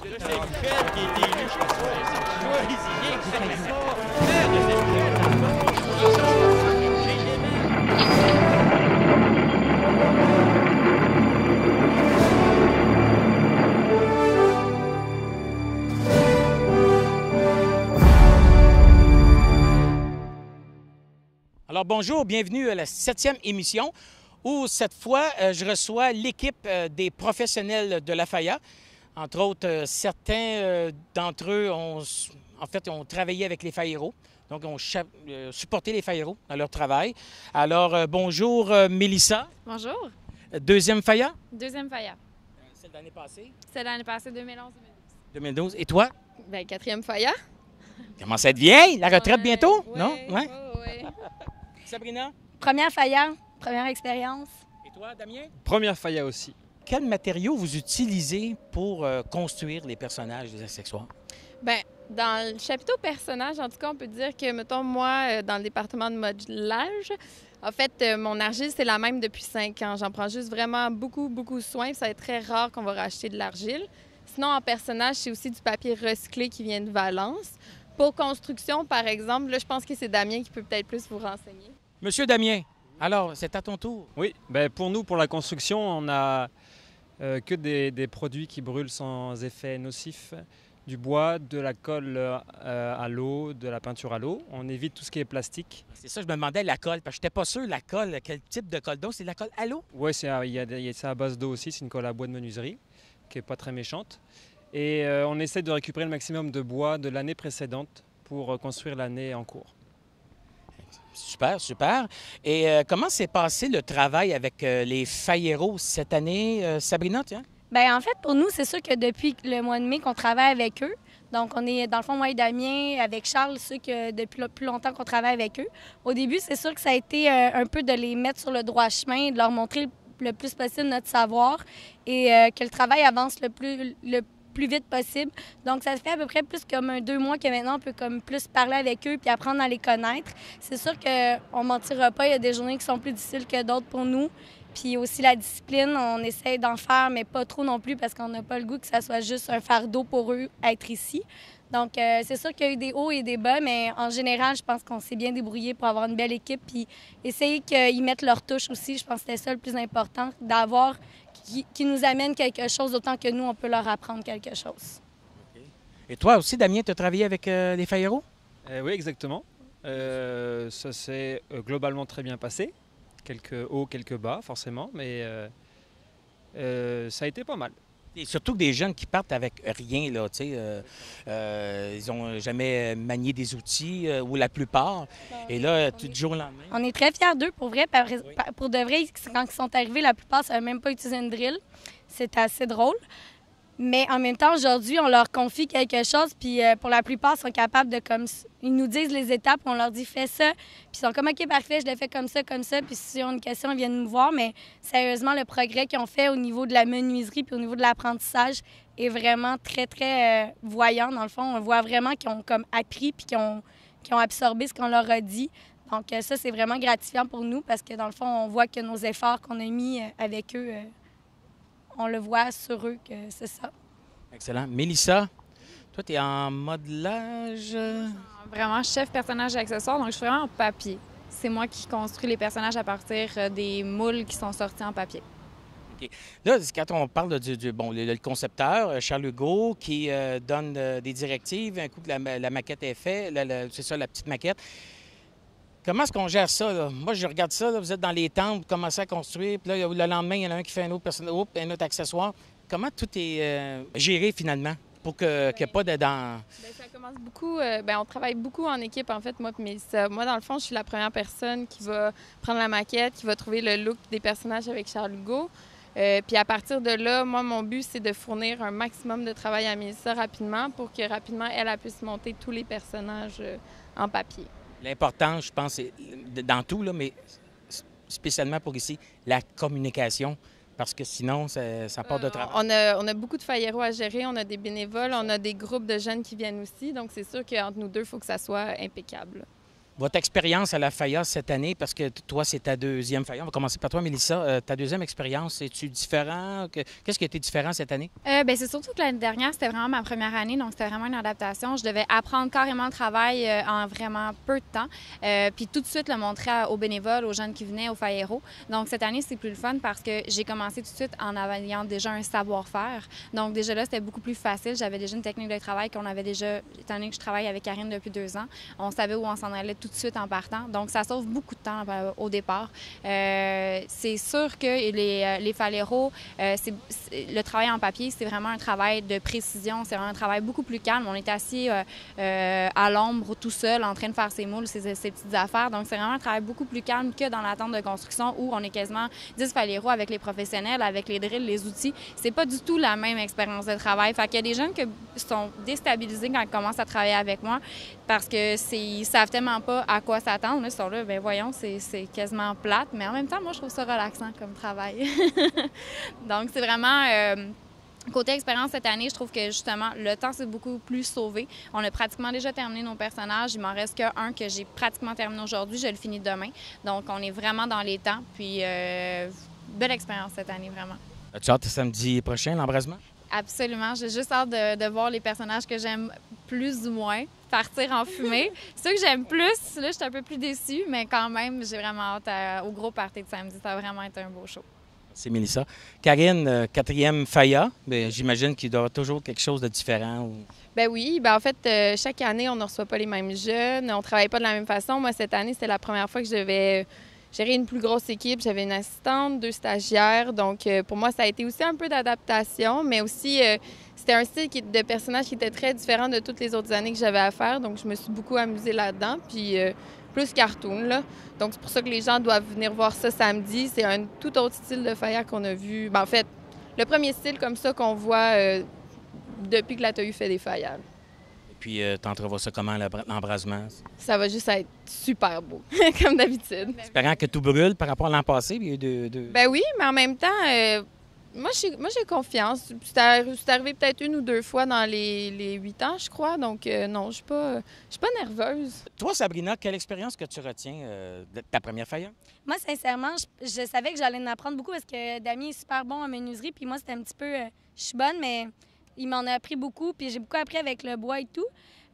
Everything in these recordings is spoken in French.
Là, c'est Michel qui est élu chez toi. Choisis exactement faire de cette Alors bonjour, bienvenue à la 7e émission où cette fois je reçois l'équipe des professionnels de la FAIA. Entre autres, certains d'entre eux ont travaillé avec les FAIRO, donc ont supporté les FAIRO dans leur travail. Alors bonjour Mélissa. Bonjour. Deuxième FAIA? Deuxième FAIA. Celle de l'année passée? Celle de l'année passée, 2011-2012. 2012. Et toi? Bien, quatrième FAIA. Commence à être vieille, la retraite bientôt? Ouais, Non? Ouais. Ouais. Sabrina? Première FAIA, première expérience. Et toi, Damien? Première FAIA aussi. Quels matériaux vous utilisez pour construire les personnages des accessoires? Bien, dans le chapiteau personnage, en tout cas, on peut dire que, mettons, moi, dans le département de modelage, en fait, mon argile, c'est la même depuis 5 ans. J'en prends juste vraiment beaucoup soin. Ça va être très rare qu'on va racheter de l'argile. Sinon, en personnage, c'est aussi du papier recyclé qui vient de Valence. Pour construction, par exemple, là, je pense que c'est Damien qui peut peut-être plus vous renseigner. Monsieur Damien, alors, c'est à ton tour. Oui, ben pour nous, pour la construction, on n'a que des produits qui brûlent sans effet nocif, du bois, de la colle à l'eau, de la peinture à l'eau. On évite tout ce qui est plastique. C'est ça, je me demandais la colle, parce que je n'étais pas sûr, la colle, quel type de colle d'eau? C'est de la colle à l'eau? Oui, c'est à base d'eau aussi, c'est une colle à bois de menuiserie, qui n'est pas très méchante. Et on essaie de récupérer le maximum de bois de l'année précédente pour construire l'année en cours. Super, super. Et comment s'est passé le travail avec les FAIRO cette année? Sabrina, tiens? Bien, en fait, pour nous, c'est sûr que depuis le mois de mai qu'on travaille avec eux. Donc, on est, dans le fond, moi et Damien, avec Charles, ceux que depuis plus longtemps qu'on travaille avec eux. Au début, c'est sûr que ça a été un peu de les mettre sur le droit chemin, de leur montrer le plus possible notre savoir et que le travail avance le plus vite possible. Donc, ça se fait à peu près plus comme 2 mois que maintenant, on peut comme plus parler avec eux puis apprendre à les connaître. C'est sûr qu'on ne mentira pas, il y a des journées qui sont plus difficiles que d'autres pour nous. Puis aussi la discipline, on essaie d'en faire, mais pas trop non plus parce qu'on n'a pas le goût que ça soit juste un fardeau pour eux être ici. Donc, c'est sûr qu'il y a eu des hauts et des bas, mais en général, je pense qu'on s'est bien débrouillé pour avoir une belle équipe. Puis essayer qu'ils mettent leur touche aussi, je pense que c'était ça le plus important, d'avoir qui nous amène quelque chose autant que nous, on peut leur apprendre quelque chose. Okay. Et toi aussi, Damien, tu as travaillé avec les FAIRO? Oui, exactement. Ça s'est globalement très bien passé. Quelques hauts, quelques bas, forcément, mais ça a été pas mal. Et surtout que des jeunes qui partent avec rien, là, tu sais, ils n'ont jamais manié des outils, ou la plupart. Et là, tout du jour au lendemain. On est très fiers d'eux, pour vrai. Pour de vrai, quand ils sont arrivés, la plupart ne savaient même pas utiliser une drill. C'était assez drôle. Mais en même temps, aujourd'hui, on leur confie quelque chose, puis pour la plupart, ils sont capables de, comme, ils nous disent les étapes, on leur dit « fais ça », puis ils sont comme « OK, parfait, je le fais comme ça », puis s'ils ont une question, ils viennent nous voir, mais sérieusement, le progrès qu'ils ont fait au niveau de la menuiserie puis au niveau de l'apprentissage est vraiment très, très voyant, dans le fond. On voit vraiment qu'ils ont comme appris puis qu'ils ont absorbé ce qu'on leur a dit. Donc ça, c'est vraiment gratifiant pour nous parce que, dans le fond, on voit que nos efforts qu'on a mis avec eux, on le voit sur eux que c'est ça. Excellent. Mélissa, toi, tu es en modelage? Vraiment chef personnage et accessoire, donc je suis vraiment en papier. C'est moi qui construis les personnages à partir des moules qui sont sortis en papier. OK. Là, quand on parle le concepteur, Charles Hugo, qui donne des directives, un coup que la maquette est faite, c'est ça, la petite maquette. Comment est-ce qu'on gère ça, là? Moi, je regarde ça, là, vous êtes dans les tentes, vous commencez à construire, puis là, le lendemain, il y en a un qui fait un autre accessoire. Comment tout est géré, finalement, pour qu'il n'y ait pas de... Bien, ça commence beaucoup... on travaille beaucoup en équipe, en fait, moi et Mélissa. Moi, dans le fond, je suis la première personne qui va prendre la maquette, qui va trouver le look des personnages avec Charles Hugo. Puis à partir de là, moi, mon but, c'est de fournir un maximum de travail à Mélissa rapidement pour que rapidement, elle puisse monter tous les personnages en papier. L'important, je pense, c'est dans tout, là, mais spécialement pour ici, la communication, parce que sinon, ça part de travail. On a beaucoup de FAIRO à gérer, on a des bénévoles, on a des groupes de jeunes qui viennent aussi, donc c'est sûr qu'entre nous deux, il faut que ça soit impeccable. Votre expérience à la FAIA cette année, parce que toi, c'est ta deuxième FAIA. On va commencer par toi, Mélissa. Ta deuxième expérience, es-tu différent? Qu'est-ce qui a été différent cette année? Bien, c'est surtout que l'année dernière, c'était vraiment ma première année, donc c'était vraiment une adaptation. Je devais apprendre carrément le travail en vraiment peu de temps, puis tout de suite le montrer aux bénévoles, aux jeunes qui venaient, aux FAIERO. Donc cette année, c'est plus le fun parce que j'ai commencé tout de suite en ayant déjà un savoir-faire. Donc déjà là, c'était beaucoup plus facile. J'avais déjà une technique de travail qu'on avait déjà, étant donné que je travaille avec Karine depuis 2 ans. On savait où on s'en allait tout de suite en partant. Donc, ça sauve beaucoup de temps au départ. C'est sûr que les FAIERO, le travail en papier, c'est vraiment un travail de précision. C'est vraiment un travail beaucoup plus calme. On est assis à l'ombre tout seul en train de faire ses moules, ses petites affaires. Donc, c'est vraiment un travail beaucoup plus calme que dans la tente de construction où on est quasiment 10 FAIERO avec les professionnels, avec les drills, les outils. C'est pas du tout la même expérience de travail. Fait qu'il y a des jeunes qui sont déstabilisés quand ils commencent à travailler avec moi parce qu'ils savent tellement pas à quoi s'attendre. Là, ils sont là, bien voyons, c'est quasiment plate, mais en même temps, moi, je trouve ça relaxant comme travail. Donc, c'est vraiment... Côté expérience cette année, je trouve que justement, le temps s'est beaucoup plus sauvé. On a pratiquement déjà terminé nos personnages. Il m'en reste qu'un que j'ai pratiquement terminé aujourd'hui. Je le finis demain. Donc, on est vraiment dans les temps. Puis, belle expérience cette année, vraiment. As-tu hâte samedi prochain, l'embrasement? Absolument. J'ai juste hâte de voir les personnages que j'aime plus ou moins partir en fumée. Ceux que j'aime plus, là, je suis un peu plus déçue, mais quand même, j'ai vraiment hâte au gros party de samedi. Ça va vraiment être un beau show. C'est Mélissa. Karine, 4e FAIA, j'imagine qu'il doit y avoir toujours quelque chose de différent. Ben oui, ben en fait, chaque année, on ne reçoit pas les mêmes jeunes, on ne travaille pas de la même façon. Moi, cette année, c'était la première fois que je devais gérer une plus grosse équipe. J'avais une assistante, 2 stagiaires, donc pour moi, ça a été aussi un peu d'adaptation, mais aussi, c'était un style de personnage qui était très différent de toutes les autres années que j'avais à faire, donc je me suis beaucoup amusée là-dedans, puis plus cartoon, là. Donc, c'est pour ça que les gens doivent venir voir ça samedi. C'est un tout autre style de FAIA qu'on a vu. Ben, en fait, le premier style comme ça qu'on voit depuis que la TAU fait des FAIA. Et puis, tu entrevois ça comment, l'embrasement? Ça va juste être super beau, comme d'habitude. Espérant que tout brûle par rapport à l'an passé. Ben oui, mais en même temps, moi, j'ai confiance. C'est arrivé peut-être 1 ou 2 fois dans les 8 ans, je crois. Donc, non, je suis pas nerveuse. Toi, Sabrina, quelle expérience que tu retiens de ta première FAIA? Moi, sincèrement, je savais que j'allais en apprendre beaucoup parce que Damien est super bon en menuiserie. Puis moi, c'était un petit peu... je suis bonne, mais il m'en a appris beaucoup. Puis j'ai beaucoup appris avec le bois et tout.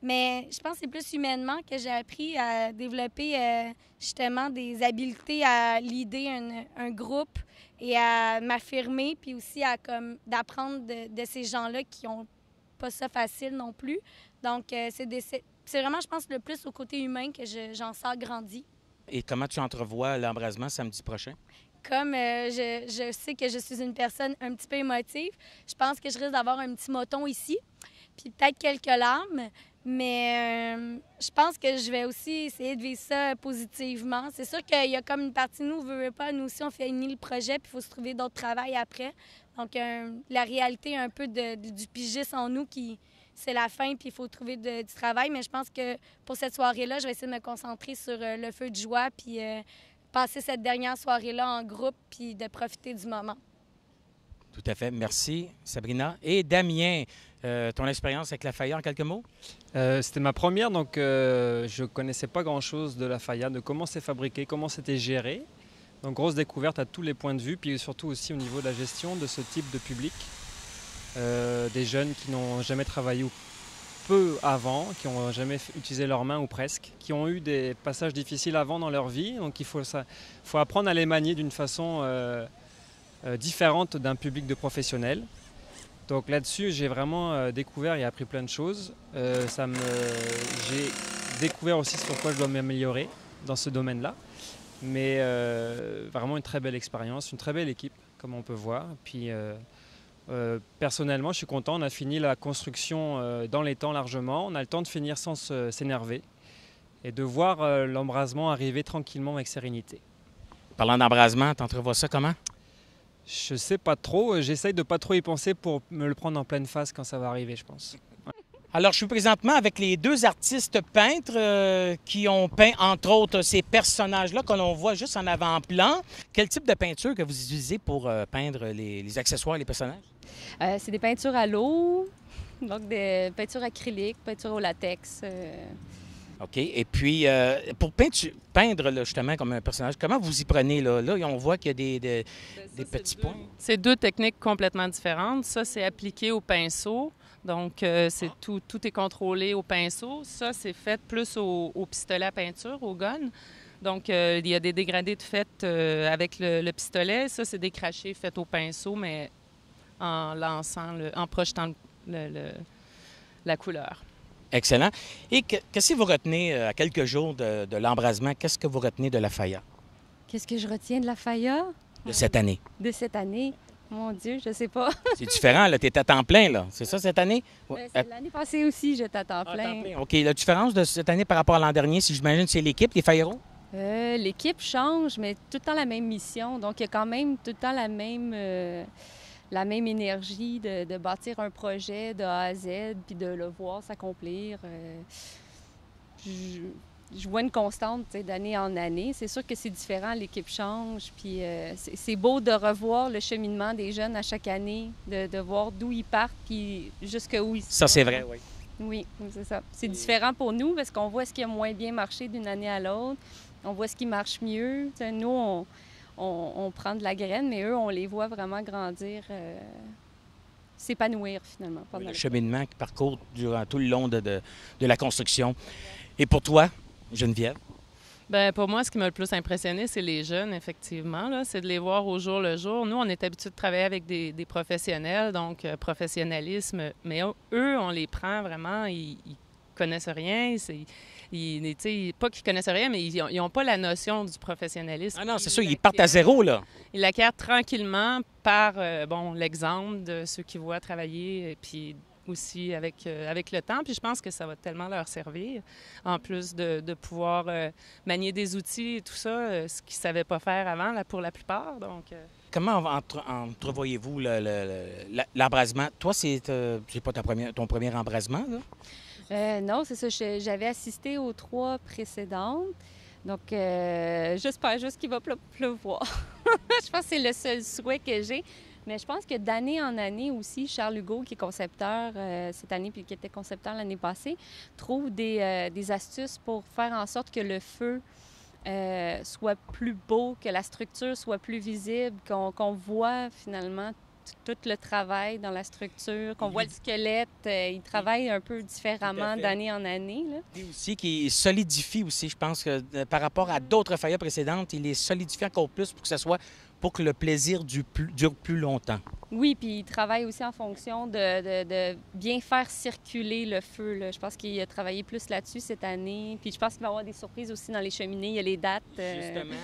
Mais je pense que c'est plus humainement que j'ai appris à développer justement des habiletés à leader un groupe et à m'affirmer, puis aussi à d'apprendre de ces gens-là qui ont pas ça facile non plus. Donc, c'est vraiment, je pense, le plus au côté humain que j'en sors grandi. Et comment tu entrevois l'embrasement samedi prochain? Comme je sais que je suis une personne un petit peu émotive, je pense que je risque d'avoir un petit moton ici, puis peut-être quelques larmes. Mais je pense que je vais aussi essayer de vivre ça positivement. C'est sûr qu'il y a comme une partie de nous, veut pas, nous aussi, on finit le projet, puis il faut se trouver d'autres travail après. Donc, la réalité un peu du pigiste en nous, c'est la fin, puis il faut trouver du travail. Mais je pense que pour cette soirée-là, je vais essayer de me concentrer sur le feu de joie, puis passer cette dernière soirée-là en groupe, puis de profiter du moment. Tout à fait. Merci, Sabrina. Et Damien, ton expérience avec la FAIA en quelques mots? C'était ma première, donc je ne connaissais pas grand-chose de la FAIA, de comment c'est fabriqué, comment c'était géré. Donc grosse découverte à tous les points de vue, puis surtout aussi au niveau de la gestion de ce type de public. Des jeunes qui n'ont jamais travaillé ou peu avant, qui n'ont jamais utilisé leurs mains ou presque, qui ont eu des passages difficiles avant dans leur vie. Donc il faut apprendre à les manier d'une façon différente d'un public de professionnels. Donc là-dessus, j'ai vraiment découvert et appris plein de choses. J'ai découvert aussi sur quoi je dois m'améliorer dans ce domaine-là. Mais vraiment une très belle expérience, une très belle équipe, comme on peut voir. Puis personnellement, je suis content. On a fini la construction dans les temps largement. On a le temps de finir sans s'énerver et de voir l'embrasement arriver tranquillement avec sérénité. Parlant d'embrasement, tu entrevois ça comment? Je sais pas trop. J'essaye de pas trop y penser pour me le prendre en pleine face quand ça va arriver, je pense. Ouais. Alors, je suis présentement avec les 2 artistes peintres qui ont peint, entre autres, ces personnages-là que l'on voit juste en avant-plan. Quel type de peinture que vous utilisez pour peindre les accessoires et les personnages? C'est des peintures à l'eau, donc des peintures acryliques, peintures au latex. OK. Et puis, pour peindre là, justement comme un personnage, comment vous y prenez? Là, on voit qu'il y a des petits points. C'est deux techniques complètement différentes. Ça, c'est appliqué au pinceau. Donc, tout est contrôlé au pinceau. Ça, c'est fait plus au pistolet à peinture, au gun. Donc, il y a des dégradés de fait avec le pistolet. Ça, c'est des crachés faits au pinceau, mais en projetant la couleur. Excellent. Et qu'est-ce que vous retenez à quelques jours de l'embrasement? Qu'est-ce que vous retenez de la FAIA Qu'est-ce que je retiens de la FAIA? de cette année? De cette année? Mon Dieu, je sais pas. C'est différent, là. Tu es à temps plein, là. C'est ça, cette année? L'année passée aussi, j'étais à temps À plein. temps plein. OK. La différence de cette année par rapport à l'an dernier, si j'imagine, c'est l'équipe, les Failleros? L'équipe change, mais tout le temps la même mission. Donc, il y a quand même tout le temps la même énergie de bâtir un projet de A à Z, puis de le voir s'accomplir. Je vois une constante d'année en année. C'est sûr que c'est différent, l'équipe change, puis c'est beau de revoir le cheminement des jeunes à chaque année, de voir d'où ils partent, puis jusqu'où ils sont. Ça, c'est vrai, oui. Oui, c'est ça. C'est différent pour nous parce qu'on voit ce qui a moins bien marché d'une année à l'autre. On voit ce qui marche mieux. T'sais, nous, on prend de la graine, mais eux, on les voit vraiment grandir, s'épanouir finalement. Oui, le cheminement qui parcourt durant tout le long de la construction. Et pour toi, Geneviève? Bien, pour moi, ce qui m'a le plus impressionné, c'est les jeunes, effectivement. Là. C'est de les voir au jour le jour. Nous, on est habitués de travailler avec des professionnels, donc professionnalisme. Mais eux, on les prend vraiment, ils connaissent rien. Pas qu'ils connaissent rien, mais ils n'ont pas la notion du professionnalisme. Ah non, c'est sûr, ils partent à zéro, là. Ils l'acquièrent tranquillement par l'exemple de ceux qui voient travailler, et puis aussi avec le temps. Puis je pense que ça va tellement leur servir, en plus de pouvoir manier des outils et tout ça, ce qu'ils ne savaient pas faire avant, là, pour la plupart. Donc, Comment entrevoyez-vous l'embrasement? Toi, c'est pas ton premier embrasement, là? Non, c'est ça. J'avais assisté aux 3 précédentes. Donc, j'espère juste qu'il va pleuvoir. Je pense que c'est le seul souhait que j'ai. Mais je pense que d'année en année aussi, Charles Hugo, qui est concepteur cette année puis qui était concepteur l'année passée, trouve des astuces pour faire en sorte que le feu soit plus beau, que la structure soit plus visible, qu'on voit finalement tout le travail dans la structure, qu'on voit le squelette. Il travaille un peu différemment d'année en année. Là. Et aussi qui solidifie aussi, je pense que par rapport à d'autres FAIA précédentes, il les solidifie encore plus pour que le plaisir dure plus longtemps. Oui, puis il travaille aussi en fonction de bien faire circuler le feu. Là. Je pense qu'il a travaillé plus là-dessus cette année. Puis je pense qu'il va y avoir des surprises aussi dans les cheminées. Il y a les dates. Justement.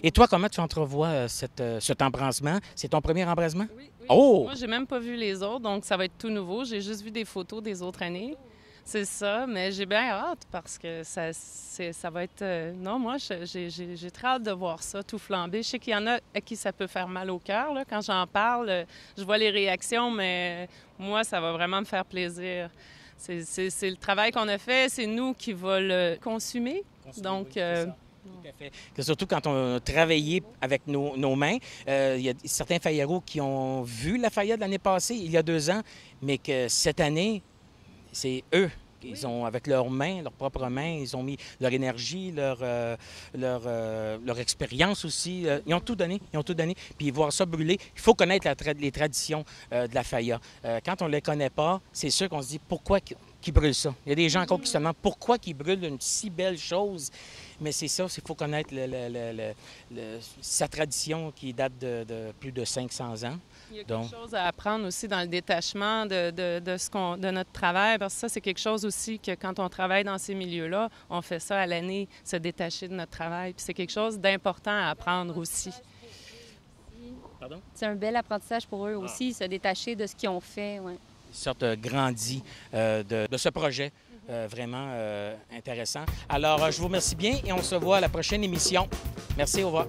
Et toi, comment tu entrevois cet embrasement? C'est ton premier embrasement? Oui. Oh! Moi, j'ai même pas vu les autres, donc ça va être tout nouveau. J'ai juste vu des photos des autres années. C'est ça, mais j'ai bien hâte parce que ça va être... Non, moi, j'ai très hâte de voir ça, tout flamber. Je sais qu'il y en a à qui ça peut faire mal au cœur. Là. Quand j'en parle, je vois les réactions, mais moi, ça va vraiment me faire plaisir. C'est le travail qu'on a fait, c'est nous qui va le consumer. Donc... Oui, tout à fait. Surtout quand on a travaillé avec nos mains. Il y a certains failleros qui ont vu la FAIA de l'année passée, il y a 2 ans, mais que cette année, c'est eux. Ils ont, avec leurs mains, leurs propres mains, ils ont mis leur énergie, leur expérience aussi. Ils ont tout donné. Puis voir ça brûler, il faut connaître les traditions de la FAIA. Quand on ne les connaît pas, c'est sûr qu'on se dit pourquoi qu'ils brûlent ça. Il y a des gens encore qui se demandent pourquoi ils brûlent une si belle chose. Mais c'est ça, il faut connaître sa tradition qui date de plus de 500 ans. Il y a quelque chose à apprendre aussi dans le détachement de notre travail, parce que ça, c'est quelque chose aussi que quand on travaille dans ces milieux-là, on fait ça à l'année, se détacher de notre travail. Puis c'est quelque chose d'important à apprendre aussi. Pardon? C'est un bel apprentissage pour eux aussi, se détacher de ce qu'ils ont fait. Ouais. Une sorte grandi de ce projet. Vraiment intéressant. Alors, je vous remercie bien et on se voit à la prochaine émission. Merci, au revoir.